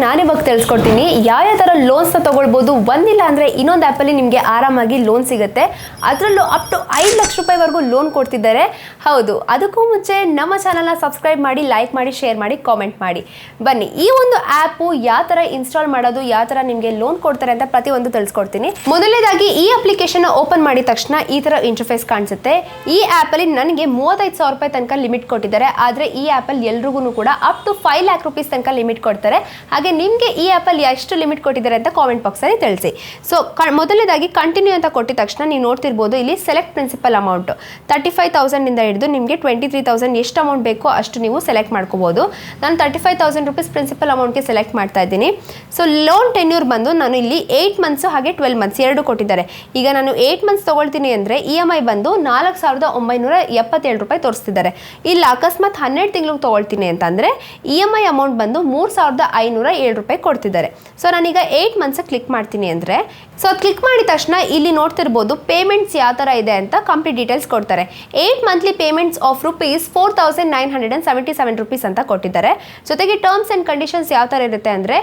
ನಾನು ಇವಾಗ ತಿಳಿಸ್ಕೊಡ್ತೀನಿ ಯಾವ ಥರ ಲೋನ್ಸ್ನ ತೊಗೊಳ್ಬೋದು. ಒಂದಿಲ್ಲ ಅಂದರೆ ಇನ್ನೊಂದು ಆ್ಯಪಲ್ಲಿ ನಿಮಗೆ ಆರಾಮಾಗಿ ಲೋನ್ ಸಿಗುತ್ತೆ. ಅದರಲ್ಲೂ ಅಪ್ ಟು 5 ಲಕ್ಷ ರೂಪಾಯಿವರೆಗೂ ಲೋನ್ ಕೊಡ್ತಿದ್ದಾರೆ. ಹೌದು, ಅದಕ್ಕೂ ಮುಂಚೆ ನಮ್ಮ ಚಾನಲ್ನ ಸಬ್ಸ್ಕ್ರೈಬ್ ಮಾಡಿ, ಲೈಕ್ ಮಾಡಿ, ಶೇರ್ ಮಾಡಿ, ಕಾಮೆಂಟ್ ಮಾಡಿ. ಬನ್ನಿ, ಈ ಒಂದು ಆ್ಯಪು ಯಾವ ಥರ ಇನ್ಸ್ಟಾಲ್ ಮಾಡೋದು, ಯಾವ ಥರ ನಿಮಗೆ ಲೋನ್ ಕೊಡ್ತಾರೆ ಅಂತ ಪ್ರತಿಯೊಂದು ತಿಳಿಸ್ಕೊಡ್ತೀನಿ. ಮೊದಲನೇದಾಗಿ ಈ ಅಪ್ಲಿಕೇಶನ್ ಓಪನ್ ಮಾಡಿದ ತಕ್ಷಣ ಈ ಥರ ಇಂಟರ್ಫೇಸ್ ಕಾಣಿಸುತ್ತೆ. ಈ ಆ್ಯಪಲ್ಲಿ ನನಗೆ 35,000 ರೂಪಾಯಿ ತನಕ ಲಿಮಿಟ್ ಕೊಟ್ಟಿದ್ದಾರೆ. ಆದರೆ ಈ ಆ್ಯಪಲ್ಲಿ ಎಲ್ರಿಗೂ ಕೂಡ ಅಪ್ ಟು 5 ಲ್ಯಾಕ್ ರುಪೀಸ್ ತನಕ ಲಿಮಿಟ್ ಕೊಡ್ತಾರೆ. ಹಾಗೆ ನಿಮಗೆ ಈ ಆ್ಯಪಲ್ಲಿ ಎಷ್ಟು ಲಿಮಿಟ್ ಕೊಟ್ಟಿದ್ದಾರೆ ಅಂತ ಕಾಮೆಂಟ್ ಬಾಕ್ಸಲ್ಲಿ ತಿಳಿಸಿ. ಸೊ ಮೊದಲನೇದಾಗಿ ಕಂಟಿನ್ಯೂ ಅಂತ ಕೊಟ್ಟಿದ ತಕ್ಷಣ ನೀವು ನೋಡ್ತಿರ್ಬೋದು, ಇಲ್ಲಿ ಸೆಲೆಕ್ಟ್ ಪ್ರಿನ್ಸಿಪಲ್ ಅಮೌಂಟ್ 35,000 ಹಿಡಿದು ನಿಮಗೆ 23,000 ಎಷ್ಟು ಅಮೌಂಟ್ ಬೇಕೋ ಅಷ್ಟು ನೀವು ಸೆಲೆಕ್ಟ್ ಮಾಡ್ಕೋಬೋದು. ನಾನು 35,000 ರೂಪೀಸ್ ಪ್ರಿನ್ಸಿಪಲ್ ಅಮೌಂಟ್ಗೆ ಸೆಲೆಕ್ಟ್ ಮಾಡ್ತಾ ಇದ್ದೀನಿ. ಸೊ ಲೋನ್ ಟೆನ್ಯೂರ್ ಬಂದು ನಾನು ಇಲ್ಲಿ 8 ಮಂತ್ಸು ಹಾಗೆ 12 ಮಂತ್ಸ್ ಎರಡು ಕೊಟ್ಟಿದ್ದಾರೆ. ಈಗ ನಾನು 8 ಮಂತ್ಸ್ ತೊಗೊಳ್ತೀನಿ ಅಂದರೆ EMI ಬಂದು 4,977 ರೂಪಾಯಿ ತೋರಿಸ್ತಿದ್ದಾರೆ. ಇಲ್ಲ ಅಕಸ್ಮಾತ್ 12 ತಿಂಗಳಿಗೆ ತೊಗೊಳ್ತೀನಿ ಅಂತಂದರೆ EMI ಅಮೌಂಟ್ ಬಂದು 3,507 ರೂಪಾಯಿ ಕೊಡ್ತಿದ್ದಾರೆ. ಸೊ ನಾನೀಗ 8 ಮಂತ್ಸ್ ಕ್ಲಿಕ್ ಮಾಡ್ತೀನಿ ಅಂದರೆ, ಸೊ ಕ್ಲಿಕ್ ಮಾಡಿದ ತಕ್ಷಣ ಇಲ್ಲಿ ನೋಡ್ತಿರ್ಬೋದು ಪೇಮೆಂಟ್ಸ್ ಯಾವ ಥರ ಇದೆ ಅಂತ ಕಂಪ್ಲೀಟ್ ಡೀಟೇಲ್ಸ್ ಕೊಡ್ತಾರೆ. 8 monthly payments of rupees 4,977 rupees ಅಂತ ಕೊಟ್ಟಿದ್ದಾರೆ. ಜೊತೆಗೆ ಟರ್ಮ್ಸ್ ಆ್ಯಂಡ್ ಕಂಡೀಷನ್ಸ್ ಯಾವ ಥರ ಇರುತ್ತೆ ಅಂದರೆ,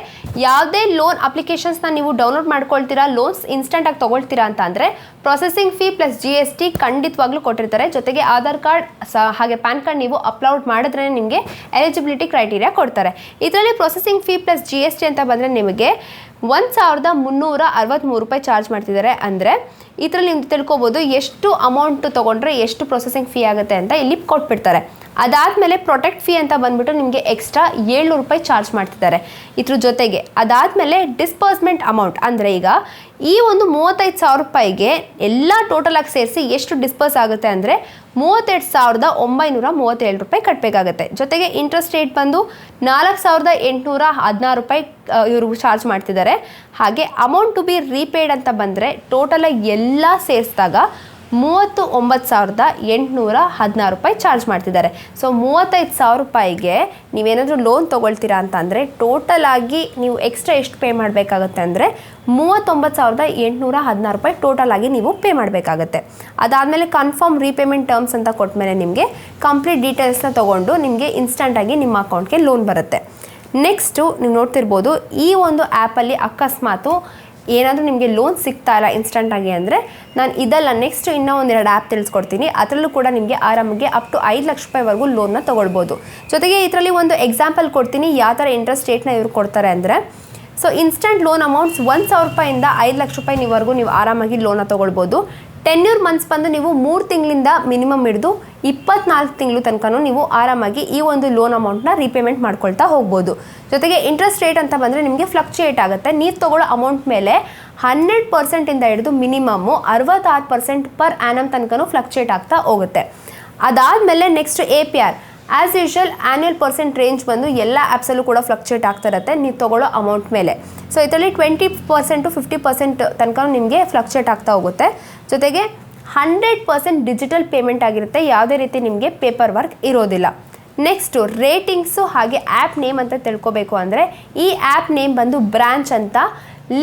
ಯಾವುದೇ ಲೋನ್ ಅಪ್ಲಿಕೇಶನ್ಸ್ನ ನೀವು ಡೌನ್ಲೋಡ್ ಮಾಡ್ಕೊಳ್ತೀರಾ, ಲೋನ್ಸ್ ಇನ್ಸ್ಟೆಂಟಾಗಿ ತೊಗೊಳ್ತೀರಾ ಅಂತ ಅಂದರೆ ಪ್ರೊಸೆಸಿಂಗ್ ಫೀ ಪ್ಲಸ್ GST ಖಂಡಿತವಾಗ್ಲೂ ಕೊಟ್ಟಿರ್ತಾರೆ. ಜೊತೆಗೆ ಆಧಾರ್ ಕಾರ್ಡ್ ಹಾಗೆ ಪ್ಯಾನ್ ಕಾರ್ಡ್ ನೀವು ಅಪ್ಲೋಡ್ ಮಾಡಿದ್ರೆ ನಿಮಗೆ ಎಲಿಜಿಬಿಲಿಟಿ ಕ್ರೈಟೀರಿಯಾ ಕೊಡ್ತಾರೆ. ಇದರಲ್ಲಿ ಪ್ರೊಸೆಸಿಂಗ್ ಫೀ ಪ್ಲಸ್ GST ಅಂತ ಬಂದರೆ ನಿಮಗೆ 1,363 ರೂಪಾಯಿ ಚಾರ್ಜ್ ಮಾಡ್ತಿದ್ದಾರೆ. ಅಂದರೆ ಇದರಲ್ಲಿ ನೀವು ತಿಳ್ಕೊಬೋದು ಎಷ್ಟು ಅಮೌಂಟ್ ತೊಗೊಂಡ್ರೆ ಎಷ್ಟು ಪ್ರೊಸೆಸಿಂಗ್ ಫೀ ಆಗುತ್ತೆ ಅಂತ ಇಲ್ಲಿ ಕೊಟ್ಬಿಡ್ತಾರೆ. ಅದಾದಮೇಲೆ ಪ್ರೊಟೆಕ್ಟ್ ಫೀ ಅಂತ ಬಂದುಬಿಟ್ಟು ನಿಮಗೆ ಎಕ್ಸ್ಟ್ರಾ 700 ರೂಪಾಯಿ ಚಾರ್ಜ್ ಮಾಡ್ತಿದ್ದಾರೆ ಇದ್ರ ಜೊತೆಗೆ. ಅದಾದಮೇಲೆ ಡಿಸ್ಪರ್ಸ್ಮೆಂಟ್ ಅಮೌಂಟ್ ಅಂದರೆ ಈಗ ಈ ಒಂದು 35,000 ರೂಪಾಯಿಗೆ ಎಲ್ಲ ಟೋಟಲಾಗಿ ಸೇರಿಸಿ ಎಷ್ಟು ಡಿಸ್ಪರ್ಸ್ ಆಗುತ್ತೆ ಅಂದರೆ 32,937 ರೂಪಾಯಿ ಕಟ್ಟಬೇಕಾಗತ್ತೆ. ಜೊತೆಗೆ ಇಂಟ್ರೆಸ್ಟ್ ರೇಟ್ ಬಂದು 4,816 ರೂಪಾಯಿ ಇವರು ಚಾರ್ಜ್ ಮಾಡ್ತಿದ್ದಾರೆ. ಹಾಗೆ ಅಮೌಂಟ್ ಟು ಬಿ ರೀಪೇಡ್ ಅಂತ ಬಂದರೆ ಟೋಟಲಾಗಿ ಎಲ್ಲ ಸೇರಿಸಿದಾಗ 39,816 ರೂಪಾಯಿ ಚಾರ್ಜ್ ಮಾಡ್ತಿದ್ದಾರೆ. ಸೊ 35,000 ರೂಪಾಯಿಗೆ ನೀವೇನಾದರೂ ಲೋನ್ ತೊಗೊಳ್ತೀರಾ ಅಂತ ಅಂದರೆ ಟೋಟಲ್ ಆಗಿ ನೀವು ಎಕ್ಸ್ಟ್ರಾ ಎಷ್ಟು ಪೇ ಮಾಡಬೇಕಾಗುತ್ತೆ ಅಂದರೆ 39,816 ರೂಪಾಯಿ ಟೋಟಲ್ ಆಗಿ ನೀವು ಪೇ ಮಾಡಬೇಕಾಗತ್ತೆ. ಅದಾದಮೇಲೆ ಕನ್ಫರ್ಮ್ ರೀಪೇಮೆಂಟ್ ಟರ್ಮ್ಸ್ ಅಂತ ಕೊಟ್ಟಮೇಲೆ ನಿಮಗೆ ಕಂಪ್ಲೀಟ್ ಡೀಟೇಲ್ಸ್ನ ತೊಗೊಂಡು ನಿಮಗೆ ಇನ್ಸ್ಟಂಟಾಗಿ ನಿಮ್ಮ ಅಕೌಂಟ್ಗೆ ಲೋನ್ ಬರುತ್ತೆ. ನೆಕ್ಸ್ಟು ನೀವು ನೋಡ್ತಿರ್ಬೋದು, ಈ ಒಂದು ಆ್ಯಪಲ್ಲಿ ಅಕಸ್ಮಾತು ಏನಾದರೂ ನಿಮಗೆ ಲೋನ್ ಸಿಗ್ತಾ ಇಲ್ಲ ಇನ್ಸ್ಟಂಟಾಗಿ ಅಂದರೆ ನಾನು ಇದೆಲ್ಲ ನೆಕ್ಸ್ಟ್ ಇನ್ನೂ ಒಂದೆರಡು ಆ್ಯಪ್ ತಿಳಿಸ್ಕೊಡ್ತೀನಿ. ಅದರಲ್ಲೂ ಕೂಡ ನಿಮಗೆ ಆರಾಮಾಗಿ ಅಪ್ ಟು 5 ಲಕ್ಷ ರೂಪಾಯಿವರೆಗೂ ಲೋನ್ನ ತೊಗೊಳ್ಬೋದು. ಜೊತೆಗೆ ಇದರಲ್ಲಿ ಒಂದು ಎಕ್ಸಾಂಪಲ್ ಕೊಡ್ತೀನಿ ಯಾವ ಥರ ಇಂಟ್ರೆಸ್ಟ್ ರೇಟ್ನ ಇವರು ಕೊಡ್ತಾರೆ ಅಂದರೆ, ಸೊ ಇನ್ಸ್ಟಂಟ್ ಲೋನ್ ಅಮೌಂಟ್ಸ್ 1,000 ರೂಪಾಯಿಂದ 5 ಲಕ್ಷ ರೂಪಾಯಿವರೆಗೂ ನೀವು ಆರಾಮಾಗಿ ಲೋನ್ನ ತೊಗೊಳ್ಬೋದು. ಟೆನ್ಯೂರ್ ಮಂತ್ಸ್ ಬಂದು ನೀವು 3 ತಿಂಗಳಿಂದ ಮಿನಿಮಮ್ ಹಿಡಿದು 24 ತಿಂಗಳು ತನಕ ನೀವು ಆರಾಮಾಗಿ ಈ ಒಂದು ಲೋನ್ ಅಮೌಂಟ್ನ ರೀಪೇಮೆಂಟ್ ಮಾಡ್ಕೊಳ್ತಾ ಹೋಗ್ಬೋದು. ಜೊತೆಗೆ ಇಂಟ್ರೆಸ್ಟ್ ರೇಟ್ ಅಂತ ಬಂದರೆ ನಿಮಗೆ ಫ್ಲಕ್ಚುಯೇಟ್ ಆಗುತ್ತೆ. ನೀವು ತೊಗೊಳ್ಳೋ ಅಮೌಂಟ್ ಮೇಲೆ 100% ಹಿಡಿದು ಮಿನಿಮಮ್ಮು 66% ಪರ್ ಆ್ಯನಮ್ ತನಕ ಫ್ಲಕ್ಚುಯೇಟ್ ಆಗ್ತಾ ಹೋಗುತ್ತೆ. ಅದಾದಮೇಲೆ next APR as usual annual percent range ಬಂದು ಎಲ್ಲ ಆ್ಯಪ್ಸಲ್ಲೂ ಕೂಡ ಫ್ಲಕ್ಚುಯೇಟ್ ಆಗ್ತಾ ಇರುತ್ತೆ ನೀವು ತೊಗೊಳ್ಳೋ ಅಮೌಂಟ್ ಮೇಲೆ. ಸೊ ಇದರಲ್ಲಿ 20% to 50% ತನಕ ನಿಮಗೆ ಫ್ಲಕ್ಚುಯೇಟ್ ಆಗ್ತಾ ಹೋಗುತ್ತೆ. ಜೊತೆಗೆ 100% ಡಿಜಿಟಲ್ ಪೇಮೆಂಟ್ ಆಗಿರುತ್ತೆ. ಯಾವುದೇ ರೀತಿ ನಿಮಗೆ ಪೇಪರ್ ವರ್ಕ್ ಇರೋದಿಲ್ಲ. ನೆಕ್ಸ್ಟು ರೇಟಿಂಗ್ಸು ಹಾಗೆ ಆ್ಯಪ್ ನೇಮ್ ಅಂತ ತಿಳ್ಕೊಬೇಕು ಅಂದರೆ ಈ ಆ್ಯಪ್ ನೇಮ್ ಬಂದು ಬ್ರಾಂಚ್ ಅಂತ.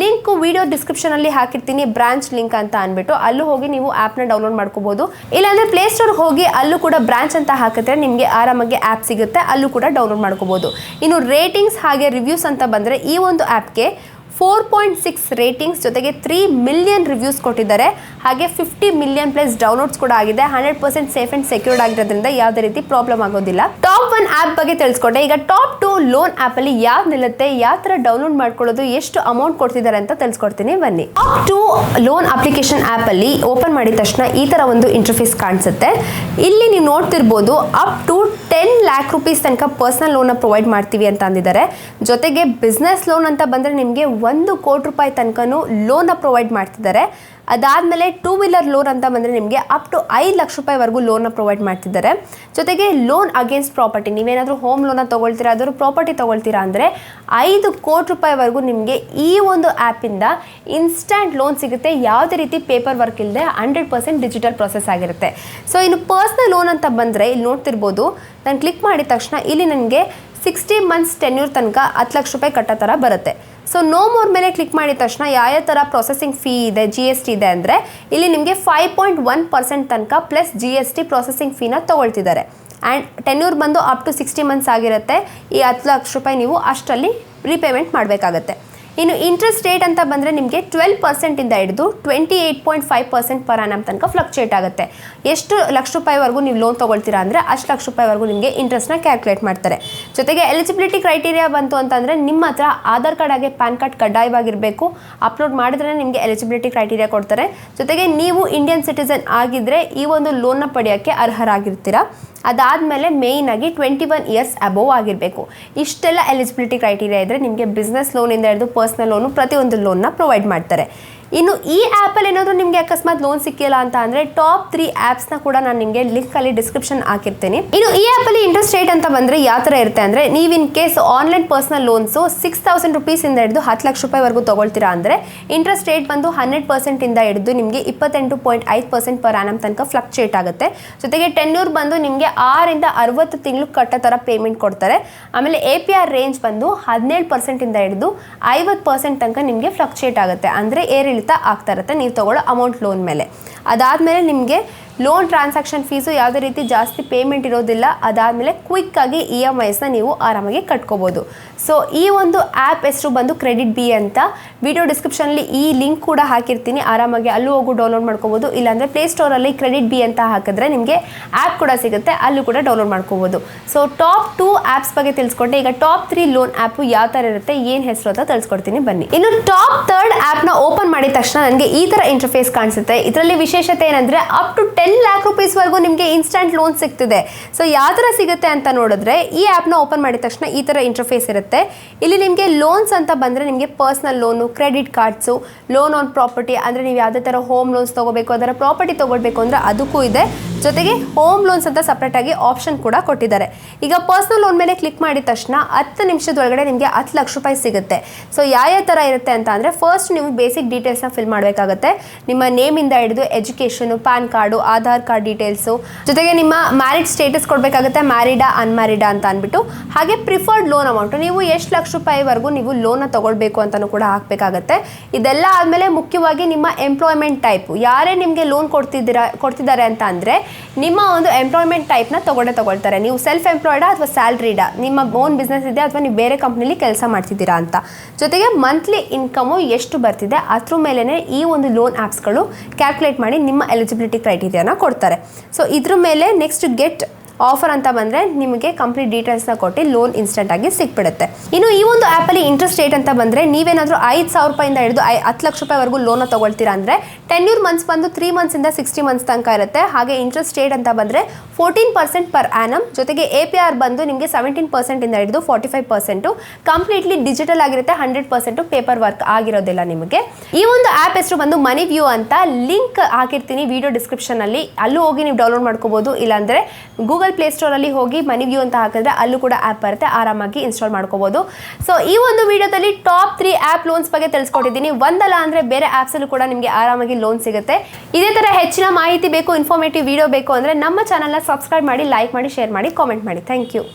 ಲಿಂಕು ವಿಡಿಯೋ ಡಿಸ್ಕ್ರಿಪ್ಷನಲ್ಲಿ ಹಾಕಿರ್ತೀನಿ, ಬ್ರಾಂಚ್ ಲಿಂಕ್ ಅಂತ ಅಂದ್ಬಿಟ್ಟು ಅಲ್ಲೂ ಹೋಗಿ ನೀವು ಆ್ಯಪ್ನ ಡೌನ್ಲೋಡ್ ಮಾಡ್ಕೋಬೋದು. ಇಲ್ಲಾಂದರೆ ಪ್ಲೇಸ್ಟೋರ್ಗೆ ಹೋಗಿ ಅಲ್ಲೂ ಕೂಡ ಬ್ರಾಂಚ್ ಅಂತ ಹಾಕಿದ್ರೆ ನಿಮಗೆ ಆರಾಮಾಗಿ ಆ್ಯಪ್ ಸಿಗುತ್ತೆ, ಅಲ್ಲೂ ಕೂಡ ಡೌನ್ಲೋಡ್ ಮಾಡ್ಕೋಬೋದು. ಇನ್ನು ರೇಟಿಂಗ್ಸ್ ಹಾಗೆ ರಿವ್ಯೂಸ್ ಅಂತ ಬಂದರೆ ಈ ಒಂದು ಆ್ಯಪ್ಗೆ 4.6 ರೇಟಿಂಗ್ಸ್ ಜೊತೆಗೆ 3 ಮಿಲಿಯನ್ ರಿವ್ಯೂಸ್ ಕೊಟ್ಟಿದ್ದಾರೆ. ಹಾಗೆ 50 ಮಿಲಿಯನ್ ಪ್ಲಸ್ ಡೌನ್ಲೋಡ್ಸ್ ಕೂಡ ಆಗಿದೆ. 100% ಸೇಫ್ ಆ್ಯಂಡ್ ಸೆಕ್ಯೂರ್ಡ್ ಆಗಿರೋದ್ರಿಂದ ಯಾವುದೇ ರೀತಿ ಪ್ರಾಬ್ಲಮ್ ಆಗೋದಿಲ್ಲ. ಟಾಪ್ 1 ಆ್ಯಪ್ ಬಗ್ಗೆ ತಿಳಿಸ್ಕೊಟ್ಟೆ. ಈಗ ಟಾಪ್ 2 ಲೋನ್ ಆ್ಯಪಲ್ಲಿ ಯಾವ್ದು ನಿಲ್ಲುತ್ತೆ, ಯಾವ ಥರ ಡೌನ್ಲೋಡ್ ಮಾಡ್ಕೊಳ್ಳೋದು, ಎಷ್ಟು ಅಮೌಂಟ್ ಕೊಡ್ತಿದ್ದಾರೆ ಅಂತ ತಿಳಿಸ್ಕೊಡ್ತೀನಿ ಬನ್ನಿ. ಟಾಪ್ 2 ಲೋನ್ ಅಪ್ಲಿಕೇಶನ್ ಆ್ಯಪಲ್ಲಿ ಓಪನ್ ಮಾಡಿದ ತಕ್ಷಣ ಈ ಥರ ಒಂದು ಇಂಟರ್ಫೇಸ್ ಕಾಣಿಸುತ್ತೆ. ಇಲ್ಲಿ ನೀವು ನೋಡ್ತಿರ್ಬೋದು ಅಪ್ ಟು 10 ಲ್ಯಾಕ್ ರೂಪೀಸ್ ತನಕ ಪರ್ಸನಲ್ ಲೋನ್ನ ಪ್ರೊವೈಡ್ ಮಾಡ್ತೀವಿ ಅಂತ ಅಂದಿದ್ದಾರೆ. ಜೊತೆಗೆ ಬಿಸ್ನೆಸ್ ಲೋನ್ ಅಂತ ಬಂದರೆ ನಿಮಗೆ 1 ಕೋಟಿ ರೂಪಾಯಿ ತನಕನೂ ಲೋನ್ನ ಪ್ರೊವೈಡ್ ಮಾಡ್ತಿದ್ದಾರೆ. ಅದಾದಮೇಲೆ 2 ವೀಲರ್ ಲೋನ್ ಅಂತ ಬಂದರೆ ನಿಮಗೆ ಅಪ್ ಟು 5 ಲಕ್ಷ ರೂಪಾಯಿವರೆಗೂ ಲೋನ್ನ ಪ್ರೊವೈಡ್ ಮಾಡ್ತಿದ್ದಾರೆ. ಜೊತೆಗೆ ಲೋನ್ ಅಗೇನ್ಸ್ಟ್ ಪ್ರಾಪರ್ಟಿ, ನೀವೇನಾದರೂ ಹೋಮ್ ಲೋನ ತೊಗೊಳ್ತೀರಾ, ಅದ್ರ ಪ್ರಾಪರ್ಟಿ ತೊಗೊಳ್ತೀರಾ ಅಂದರೆ 5 ಕೋಟಿ ರೂಪಾಯಿವರೆಗೂ ನಿಮಗೆ ಈ ಒಂದು ಆ್ಯಪಿಂದ ಇನ್ಸ್ಟಂಟ್ ಲೋನ್ ಸಿಗುತ್ತೆ. ಯಾವುದೇ ರೀತಿ ಪೇಪರ್ ವರ್ಕ್ ಇಲ್ಲದೆ 100% ಡಿಜಿಟಲ್ ಪ್ರೊಸೆಸ್ ಆಗಿರುತ್ತೆ. ಸೊ ಇನ್ನು ಪರ್ಸ್ನಲ್ ಲೋನ್ ಅಂತ ಬಂದರೆ ಇಲ್ಲಿ ನೋಡ್ತಿರ್ಬೋದು, ನಾನು ಕ್ಲಿಕ್ ಮಾಡಿದ ತಕ್ಷಣ ಇಲ್ಲಿ ನನಗೆ 60 ಮಂತ್ಸ್ ಟೆನ್ಯೂರ್ ತನಕ 10 ಲಕ್ಷ ರೂಪಾಯಿ ಕಟ್ಟೋ ಥರ ಬರುತ್ತೆ. ಸೊ ನೋ ಮೋರ್ ಮೇಲೆ ಕ್ಲಿಕ್ ಮಾಡಿದ ತಕ್ಷಣ ಯಾವ ಥರ ಪ್ರೊಸೆಸಿಂಗ್ ಫೀ ಇದೆ, GST ಇದೆ ಅಂದರೆ ಇಲ್ಲಿ ನಿಮಗೆ 5.1% ತನಕ ಪ್ಲಸ್ GST ಪ್ರೊಸೆಸಿಂಗ್ ಫೀನ ತೊಗೊಳ್ತಿದ್ದಾರೆ. ಆ್ಯಂಡ್ ಟೆನ್ಯೂರ್ ಬಂದು ಅಪ್ ಟು 60 ಮಂತ್ಸ್ ಆಗಿರುತ್ತೆ. ಈ 10 ಲಕ್ಷ ರೂಪಾಯಿ ನೀವು ಅಷ್ಟರಲ್ಲಿ ರೀಪೇಮೆಂಟ್ ಮಾಡಬೇಕಾಗತ್ತೆ. ಇನ್ನು ಇಂಟ್ರೆಸ್ಟ್ ರೇಟ್ ಅಂತ ಬಂದರೆ ನಿಮಗೆ 12% ಹಿಡಿದು 28.5% ಪರ್ ಆ್ಯನಮ್ ತನಕ ಫ್ಲಕ್ಚುಯೇಟ್ ಆಗುತ್ತೆ. ಎಷ್ಟು ಲಕ್ಷ ರೂಪಾಯಿವರೆಗೂ ನೀವು ಲೋನ್ ತೊಗೊಳ್ತೀರಾ ಅಂದರೆ ಅಷ್ಟು ಲಕ್ಷ ರೂಪಾಯಿವರೆಗೂ ನಿಮಗೆ ಇಂಟ್ರೆಸ್ಟ್ನ ಕ್ಯಾಲ್ಕುಲೇಟ್ ಮಾಡ್ತಾರೆ. ಜೊತೆಗೆ ಎಲಿಜಿಬಿಲಿಟಿ ಕ್ರೈಟೀರಿಯಾ ಬಂತು ಅಂತಂದರೆ ನಿಮ್ಮ ಹತ್ರ ಆಧಾರ್ ಕಾರ್ಡ್ ಹಾಗೆ ಪ್ಯಾನ್ ಕಾರ್ಡ್ ಕಡ್ಡಾಯವಾಗಿರಬೇಕು. ಅಪ್ಲೋಡ್ ಮಾಡಿದ್ರೆ ನಿಮಗೆ ಎಲಿಜಿಬಿಲಿಟಿ ಕ್ರೈಟೀರಿಯಾ ಕೊಡ್ತಾರೆ. ಜೊತೆಗೆ ನೀವು ಇಂಡಿಯನ್ ಸಿಟಿಸನ್ ಆಗಿದ್ದರೆ ಈ ಒಂದು ಲೋನ್ನ ಪಡೆಯೋಕ್ಕೆ ಅರ್ಹರಾಗಿರ್ತೀರಾ. ಅದಾದಮೇಲೆ ಮೇಯ್ನಾಗಿ 21 ಇಯರ್ಸ್ ಅಬೋವ್ ಆಗಿರಬೇಕು. ಇಷ್ಟೆಲ್ಲ ಎಲಿಜಿಬಿಲಿಟಿ ಕ್ರೈಟೀರಿಯಾ ಇದ್ದರೆ ನಿಮಗೆ ಬಿಸ್ನೆಸ್ ಲೋನಿಂದ ಹಿಡಿದು ಪರ್ಸ್ನಲ್ ಲೋನು ಪ್ರತಿಯೊಂದು ಲೋನ್ನ ಪ್ರೊವೈಡ್ ಮಾಡ್ತಾರೆ. ಇನ್ನು ಈ ಆ್ಯಪಲ್ಲಿ ಏನಾದರೂ ನಿಮಗೆ ಅಕಸ್ಮಾತ್ ಲೋನ್ ಸಿಕ್ಕಿಲ್ಲ ಅಂತ ಅಂದರೆ ಟಾಪ್ 3 ಆ್ಯಪ್ಸ್ನ ಕೂಡ ನಾನು ನಿಮಗೆ ಲಿಂಕಲ್ಲಿ ಡಿಸ್ಕ್ರಿಪ್ಷನ್ ಹಾಕಿರ್ತೀನಿ. ಇನ್ನು ಈ ಆ್ಯಪಲ್ಲಿ ಇಂಟ್ರೆಸ್ಟ್ ರೇಟ್ ಅಂತ ಬಂದರೆ ಯಾವ ಥರ ಇರುತ್ತೆ ಅಂದರೆ ನೀವು in case online personal loans 6,000 ರುಪೀಸಿಂದ ಹಿಡಿದು 10 ಲಕ್ಷ ರೂಪಾಯಿವರೆಗೂ ತೊಗೊಳ್ತೀರಾ ಅಂದರೆ ಇಂಟ್ರೆಸ್ಟ್ ರೇಟ್ ಬಂದು 100% ಹಿಡಿದು ನಿಮಗೆ 28.5% ಪರ್ ಆ್ಯನಮ್ ತನಕ ಫ್ಲಕ್ಚುಯೇಟ್ ಆಗುತ್ತೆ. ಜೊತೆಗೆ ಟೆನ್ಯೂರ್ ಬಂದು ನಿಮಗೆ 6 ಇಂದ 60 ತಿಂಗಳು ಕಟ್ಟೋ ಥರ ಪೇಮೆಂಟ್ ಕೊಡ್ತಾರೆ. ಆಮೇಲೆ APR ರೇಂಜ್ ಬಂದು 17% ಹಿಡಿದು 50% ತನಕ ನಿಮಗೆ ಫ್ಲಕ್ಚುಯೇಟ್ ಆಗುತ್ತೆ. ಅಂದರೆ ಏರಿಳಿತ ಆಗ್ತಾ ಇರುತ್ತೆ ನೀವು ತಗೊಳ್ಳೋ ಅಮೌಂಟ್ ಲೋನ್ ಮೇಲೆ. ಅದಾದಮೇಲೆ ನಿಮಗೆ ಲೋನ್ ಟ್ರಾನ್ಸಾಕ್ಷನ್ ಫೀಸು ಯಾವುದೇ ರೀತಿ ಜಾಸ್ತಿ ಪೇಮೆಂಟ್ ಇರೋದಿಲ್ಲ. ಅದಾದಮೇಲೆ ಕ್ವಿಕ್ಕಾಗಿ EMIಸ್ನ ನೀವು ಆರಾಮಾಗಿ ಕಟ್ಕೋಬೋದು. ಸೊ ಈ ಒಂದು ಆ್ಯಪ್ ಹೆಸರು ಬಂದು ಕ್ರೆಡಿಟ್ ಬಿ ಅಂತ. ವಿಡಿಯೋ ಡಿಸ್ಕ್ರಿಪ್ಷನಲ್ಲಿ ಈ ಲಿಂಕ್ ಕೂಡ ಹಾಕಿರ್ತೀನಿ, ಆರಾಮಾಗಿ ಅಲ್ಲೂ ಹೋಗು ಡೌನ್ಲೋಡ್ ಮಾಡ್ಕೋಬೋದು. ಇಲ್ಲಾಂದರೆ ಪ್ಲೇಸ್ಟೋರಲ್ಲಿ ಕ್ರೆಡಿಟ್ ಬಿ ಅಂತ ಹಾಕಿದ್ರೆ ನಿಮಗೆ ಆ್ಯಪ್ ಕೂಡ ಸಿಗುತ್ತೆ, ಅಲ್ಲೂ ಕೂಡ ಡೌನ್ಲೋಡ್ ಮಾಡ್ಕೋಬೋದು. ಸೊ ಟಾಪ್ 2 ಆ್ಯಪ್ಸ್ ಬಗ್ಗೆ ತಿಳಿಸ್ಕೊಟ್ಟೆ. ಈಗ ಟಾಪ್ 3 ಲೋನ್ ಆ್ಯಪು ಯಾವ ಥರ ಇರುತ್ತೆ, ಏನು ಹೆಸರು ಅಂತ ತಿಳಿಸ್ಕೊಡ್ತೀನಿ ಬನ್ನಿ. ಇನ್ನು ಟಾಪ್ 3rd ಆ್ಯಪ್ನ ಓಪನ್ ಮಾಡಿದ ತಕ್ಷಣ ನನಗೆ ಈ ಥರ ಇಂಟರ್ಫೇಸ್ ಕಾಣಿಸುತ್ತೆ. ಇದರಲ್ಲಿ ವಿಶೇಷತೆ ಏನಂದರೆ ಅಪ್ ಟು 10 lakh ರೂಪೀಸ್ವರೆಗೂ ನಿಮಗೆ ಇನ್ಸ್ಟಂಟ್ ಲೋನ್ ಸಿಗ್ತಿದೆ. ಸೊ ಯಾವ ಥರ ಸಿಗುತ್ತೆ ಅಂತ ನೋಡಿದ್ರೆ ಈ ಆ್ಯಪ್ನ ಓಪನ್ ಮಾಡಿದ ತಕ್ಷಣ ಈ ಥರ ಇಂಟರ್ಫೇಸ್ ಇರುತ್ತೆ. ಇಲ್ಲಿ ನಿಮಗೆ ಲೋನ್ಸ್ ಅಂತ ಬಂದರೆ ನಿಮಗೆ personal loan, credit cards, loan on property ಅಂದರೆ ನೀವು ಯಾವುದೇ ಥರ ಹೋಮ್ ಲೋನ್ಸ್ ತೊಗೋಬೇಕು, ಅದರ ಪ್ರಾಪರ್ಟಿ ತೊಗೊಳ್ಬೇಕು ಅಂದರೆ ಅದಕ್ಕೂ ಇದೆ. ಜೊತೆಗೆ ಹೋಮ್ ಲೋನ್ಸ್ ಅಂತ ಸಪ್ರೇಟಾಗಿ ಆಪ್ಷನ್ ಕೂಡ ಕೊಟ್ಟಿದ್ದಾರೆ. ಈಗ ಪರ್ಸ್ನಲ್ ಲೋನ್ ಮೇಲೆ ಕ್ಲಿಕ್ ಮಾಡಿದ ತಕ್ಷಣ 10 ನಿಮಿಷದೊಳಗಡೆ ನಿಮಗೆ 10 ಲಕ್ಷ ರೂಪಾಯಿ ಸಿಗುತ್ತೆ. ಸೊ ಯಾವ ಥರ ಇರುತ್ತೆ ಅಂತ ಅಂದರೆ ಫಸ್ಟ್ ನೀವು ಬೇಸಿಕ್ ಡೀಟೇಲ್ಸ್ನ ಫಿಲ್ ಮಾಡಬೇಕಾಗುತ್ತೆ. ನಿಮ್ಮ ನೇಮಿಂದ ಹಿಡಿದು education, PAN card, Aadhaar card details, ಜೊತೆಗೆ ನಿಮ್ಮ ಮ್ಯಾರಿಡ್ ಸ್ಟೇಟಸ್ ಕೊಡಬೇಕಾಗುತ್ತೆ, ಮ್ಯಾರಿಡಾ ಅನ್ಮ್ಯಾರಿಡಾ ಅಂತ ಅಂದ್ಬಿಟ್ಟು. ಹಾಗೆ ಪ್ರಿಫರ್ಡ್ ಲೋನ್ ಅಮೌಂಟು ನೀವು ಎಷ್ಟು ಲಕ್ಷ ರೂಪಾಯಿವರೆಗೂ ನೀವು ಲೋನ್ನ ತೊಗೊಳ್ಬೇಕು ಅಂತಲೂ ಕೂಡ ಹಾಕಬೇಕಾಗತ್ತೆ. ಇದೆಲ್ಲ ಆದಮೇಲೆ ಮುಖ್ಯವಾಗಿ ನಿಮ್ಮ ಎಂಪ್ಲಾಯ್ಮೆಂಟ್ ಟೈಪು, ಯಾರೇ ನಿಮಗೆ ಲೋನ್ ಕೊಡ್ತಿದ್ದಾರೆ ಅಂತ ಅಂದರೆ ನಿಮ್ಮ ಒಂದು ಎಂಪ್ಲಾಯ್ಮೆಂಟ್ ಟೈಪ್ನ ತೊಗೊಳ್ತಾರೆ. ನೀವು ಸೆಲ್ಫ್ ಎಂಪ್ಲಾಯ್ಡಾ ಅಥವಾ ಸ್ಯಾಲ್ರಿಡಾ, ನಿಮ್ಮ ಓನ್ ಬಿಸ್ನೆಸ್ ಇದೆ ಅಥವಾ ನೀವು ಬೇರೆ ಕಂಪ್ನಿಲಿ ಕೆಲಸ ಮಾಡ್ತಿದ್ದೀರಾ ಅಂತ. ಜೊತೆಗೆ ಮಂತ್ಲಿ ಇನ್ಕಮು ಎಷ್ಟು ಬರ್ತಿದೆ ಅದ್ರ ಮೇಲೇ ಈ ಒಂದು ಲೋನ್ ಆ್ಯಪ್ಸ್ಗಳು ಕ್ಯಾಲ್ಕುಲೇಟ್ ಮಾಡಿ ನಿಮ್ಮ ಎಲಿಜಿಬಿಲಿಟಿ ಕ್ರೈಟೀರಿಯಾನ ಕೊಡ್ತಾರೆ. ಸೊ ಇದ್ರ ಮೇಲೆ ನೆಕ್ಸ್ಟ್ ಗೆಟ್ ಆಫರ್ ಅಂತ ಬಂದರೆ ನಿಮಗೆ ಕಂಪ್ಲೀಟ್ ಡೀಟೇಲ್ಸ್ನ ಕೊಟ್ಟು ಲೋನ್ ಇನ್ಸ್ಟೆಂಟಾಗಿ ಸಿಕ್ಬಿಡುತ್ತೆ. ಇನ್ನು ಈ ಒಂದು ಆ್ಯಪಲ್ಲಿ ಇಂಟ್ರೆಸ್ಟ್ ರೇಟ್ ಅಂತ ಬಂದರೆ ನೀವೇನಾದರೂ 5,000 ರೂಪಾಯಿಂದ ಹಿಡಿದು 10 ಲಕ್ಷ ರೂಪಾಯಿವರೆಗೂ ಲೋನ ತೊಗೊಳ್ತೀರಾ ಅಂದರೆ ಟೆನ್ಯೂರ್ ಮಂತ್ಸ್ ಬಂದು 3 ಮಂತ್ಸಿಂದ 60 ಮಂತ್ಸ್ ತನಕ ಇರುತ್ತೆ. ಹಾಗೆ ಇಂಟ್ರೆಸ್ಟ್ ರೇಟ್ ಅಂತ ಬಂದರೆ 14% ಪರ್ ಆ್ಯನಮ್. ಜೊತೆಗೆ APR ಬಂದು ನಿಮಗೆ 17% ಹಿಡಿದು 45%. ಕಂಪ್ಲೀಟ್ಲಿ ಡಿಜಿಟಲ್ ಆಗಿರುತ್ತೆ, 100% ಪೇಪರ್ ವರ್ಕ್ ಆಗಿರೋದಿಲ್ಲ ನಿಮಗೆ. ಈ ಒಂದು ಆ್ಯಪ್ ಹೆಸರು ಬಂದು ಮನಿ ವ್ಯೂ ಅಂತ. ಲಿಂಕ್ ಹಾಕಿರ್ತೀನಿ ವಿಡಿಯೋ ಡಿಸ್ಕ್ರಿಪ್ಷನಲ್ಲಿ, ಅಲ್ಲೂ ಹೋಗಿ ನೀವು ಡೌನ್ಲೋಡ್ ಮಾಡ್ಕೋಬೋದು. ಇಲ್ಲಾಂದರೆ ಗೂಗಲ್ ಪ್ಲೇಸ್ಟೋರಲ್ಲಿ ಹೋಗಿ ಮನಿ ವ್ಯೂ ಅಂತ ಹಾಕಿದ್ರೆ ಅಲ್ಲೂ ಕೂಡ ಆ್ಯಪ್ ಬರುತ್ತೆ, ಆರಾಮಾಗಿ ಇನ್ಸ್ಟಾಲ್ ಮಾಡ್ಕೋಬೋದು. ಸೊ ಈ ಒಂದು ವಿಡಿಯೋದಲ್ಲಿ ಟಾಪ್ 3 ಆ್ಯಪ್ ಲೋನ್ಸ್ ಬಗ್ಗೆ ತಿಳಿಸ್ಕೊಟ್ಟಿದ್ದೀನಿ. ಒಂದಲ್ಲ ಅಂದರೆ ಬೇರೆ ಆ್ಯಪ್ಸಲ್ಲೂ ಕೂಡ ನಿಮಗೆ ಆರಾಮಾಗಿ ಲೋನ್ ಸಿಗುತ್ತೆ. ಇದೇ ಥರ ಹೆಚ್ಚಿನ ಮಾಹಿತಿ ಬೇಕು, ಇನ್ಫಾರ್ಮೇಟಿವ್ ವಿಡಿಯೋ ಬೇಕು ಅಂದರೆ ನಮ್ಮ ಚಾನಲ್ನ ಸಬ್ಸ್ಕ್ರೈಬ್ ಮಾಡಿ, ಲೈಕ್ ಮಾಡಿ, ಶೇರ್ ಮಾಡಿ, ಕಾಮೆಂಟ್ ಮಾಡಿ. Thank you.